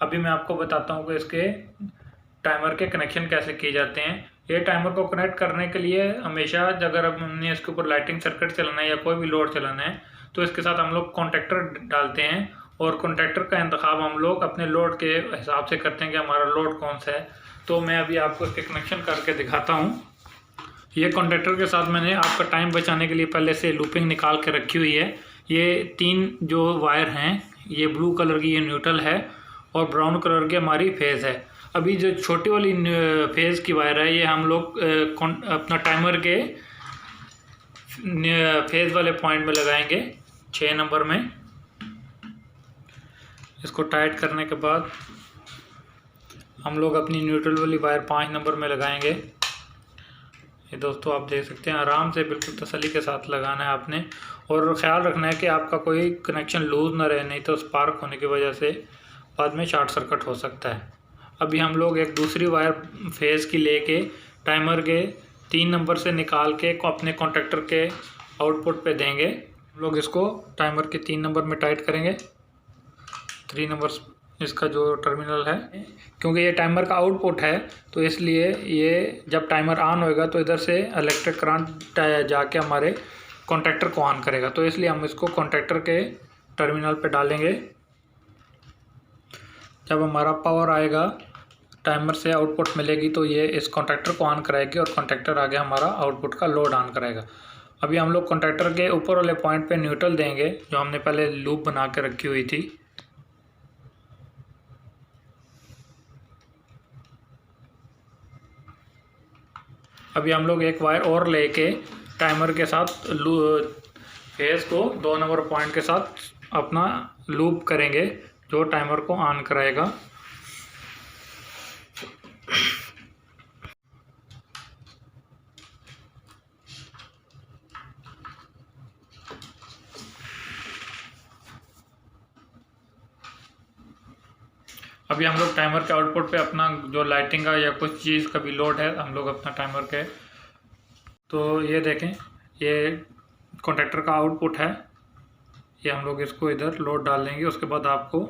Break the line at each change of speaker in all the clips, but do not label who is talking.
अभी मैं आपको बताता हूँ कि इसके टाइमर के कनेक्शन कैसे किए जाते हैं। ये टाइमर को कनेक्ट करने के लिए हमेशा अगर हमने इसके ऊपर लाइटिंग सर्किट चलाना है या कोई भी लोड चलाना है तो इसके साथ हम लोग कॉन्टैक्टर डालते हैं, और कॉन्टैक्टर का इंतखाब हम लोग अपने लोड के हिसाब से करते हैं कि हमारा लोड कौन सा है। तो मैं अभी आपको इसके कनेक्शन करके दिखाता हूँ। ये कॉन्टैक्टर के साथ मैंने आपका टाइम बचाने के लिए पहले से लूपिंग निकाल के रखी हुई है। ये 3 जो वायर हैं, ये ब्लू कलर की ये न्यूट्रल है और ब्राउन कलर की हमारी फेज़ है। अभी जो छोटी वाली फेज़ की वायर है ये हम लोग अपना टाइमर के फेज़ वाले पॉइंट में लगाएंगे 6 नंबर में। इसको टाइट करने के बाद हम लोग अपनी न्यूट्रल वाली वायर 5 नंबर में लगाएंगे। ये दोस्तों आप देख सकते हैं, आराम से बिल्कुल तसल्ली के साथ लगाना है आपने, और ख़्याल रखना है कि आपका कोई कनेक्शन लूज़ ना रहे, नहीं तो स्पार्क होने की वजह से बाद में शॉर्ट सर्किट हो सकता है। अभी हम लोग एक दूसरी वायर फेज़ की लेके टाइमर के 3 नंबर से निकाल के अपने कॉन्टैक्टर के आउटपुट पे देंगे। हम लोग इसको टाइमर के 3 नंबर में टाइट करेंगे। 3 नंबर इसका जो टर्मिनल है, क्योंकि ये टाइमर का आउटपुट है तो इसलिए ये जब टाइमर ऑन होएगा तो इधर से इलेक्ट्रिक करंट जाके हमारे कॉन्टैक्टर को ऑन करेगा, तो इसलिए हम इसको कॉन्टैक्टर के टर्मिनल पे डालेंगे। जब हमारा पावर आएगा, टाइमर से आउटपुट मिलेगी, तो ये इस कॉन्टैक्टर को ऑन कराएगी और कॉन्टैक्टर आगे हमारा आउटपुट का लोड ऑन करेगा। अभी हम लोग कॉन्टैक्टर के ऊपर वाले पॉइंट पे न्यूट्रल देंगे, जो हमने पहले लूप बना के रखी हुई थी। अभी हम लोग एक वायर और लेके टाइमर के साथ फेस को 2 नंबर पॉइंट के साथ अपना लूप करेंगे, जो टाइमर को ऑन कराएगा। अभी हम लोग टाइमर के आउटपुट पे अपना जो लाइटिंग का या कुछ चीज़ का भी लोड है, हम लोग अपना टाइमर के, तो ये देखें, ये कॉन्टैक्टर का आउटपुट है, ये हम लोग इसको इधर लोड डाल देंगे। उसके बाद आपको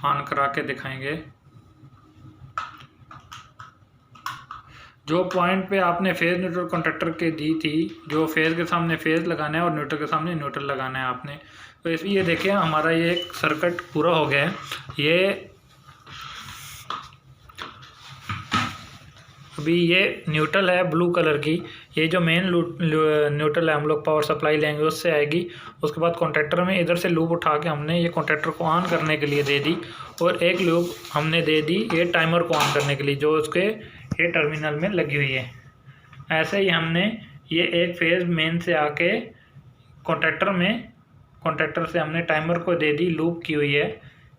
ऑन करा के दिखाएंगे। जो पॉइंट पे आपने फेज़ न्यूट्रल कॉन्टैक्टर के दी थी, जो फेज़ के सामने फेज़ लगाना है और न्यूट्रल के सामने न्यूट्रल लगाना है आपने, तो इसलिए ये देखिए हमारा ये एक सर्किट पूरा हो गया है। ये अभी ये न्यूट्रल है ब्लू कलर की, ये जो मेन न्यूट्रल है हम लोग पावर सप्लाई लेंगे उससे आएगी। उसके बाद कॉन्टैक्टर में इधर से लूप उठा के हमने ये कॉन्टैक्टर को ऑन करने के लिए दे दी, और एक लूप हमने दे दी ये टाइमर को ऑन करने के लिए, जो उसके ये टर्मिनल में लगी हुई है। ऐसे ही हमने ये एक फेज़ मेन से आके कॉन्टैक्टर से हमने टाइमर को दे दी, लूप की हुई है,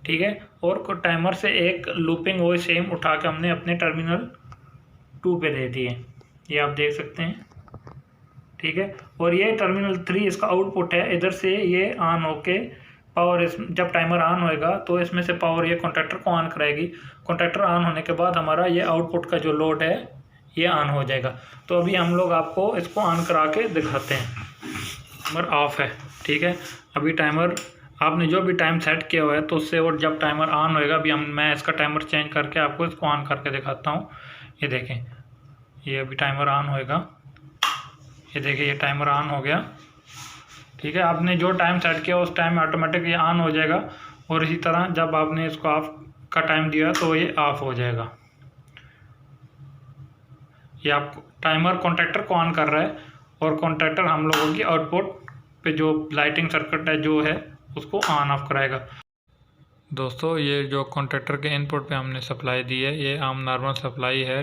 ठीक है। और टाइमर से एक लूपिंग वही सेम उठा के हमने अपने टर्मिनल 2 पे दे दिए, ये आप देख सकते हैं, ठीक है। और ये टर्मिनल 3 इसका आउटपुट है, इधर से ये ऑन होके पावर जब टाइमर ऑन होएगा तो इसमें से पावर ये कॉन्टैक्टर को ऑन कराएगी। कॉन्टैक्टर ऑन होने के बाद हमारा ये आउटपुट का जो लोड है ये ऑन हो जाएगा। तो अभी हम लोग आपको इसको ऑन करा के दिखाते हैं। टाइमर ऑफ है, ठीक है। अभी टाइमर आपने जो भी टाइम सेट किया हुआ है तो उससे, और जब टाइमर ऑन होएगा, अभी मैं इसका टाइमर चेंज करके आपको इसको ऑन करके दिखाता हूँ। ये देखें, ये अभी टाइमर ऑन होएगा, ये देखिए ये टाइमर ऑन हो गया, ठीक है। आपने जो टाइम सेट किया उस टाइम में ऑटोमेटिक ये ऑन हो जाएगा, और इसी तरह जब आपने इसको ऑफ का टाइम दिया तो ये ऑफ हो जाएगा। ये आप टाइमर कॉन्टैक्टर को ऑन कर रहा है, और कॉन्टैक्टर हम लोगों की आउटपुट पे जो लाइटिंग सर्किट है जो है उसको ऑन ऑफ कराएगा। दोस्तों, ये जो कॉन्टैक्टर के इनपुट पे हमने सप्लाई दी है, ये आम नॉर्मल सप्लाई है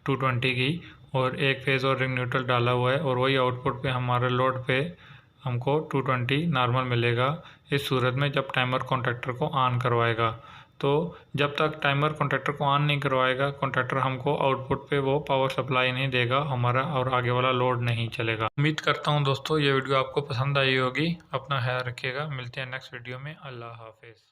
220 की, और एक फेज़ और रिंग न्यूट्रल डाला हुआ है, और वही आउटपुट पे हमारे लोड पे हमको 220 नॉर्मल मिलेगा। इस सूरत में जब टाइमर कॉन्टैक्टर को ऑन करवाएगा, तो जब तक टाइमर कॉन्टैक्टर को ऑन नहीं करवाएगा, कॉन्टैक्टर हमको आउटपुट पे वो पावर सप्लाई नहीं देगा हमारा, और आगे वाला लोड नहीं चलेगा। उम्मीद करता हूँ दोस्तों ये वीडियो आपको पसंद आई होगी। अपना ख्याल रखिएगा, मिलते हैं नेक्स्ट वीडियो में। अल्लाह हाफिज़।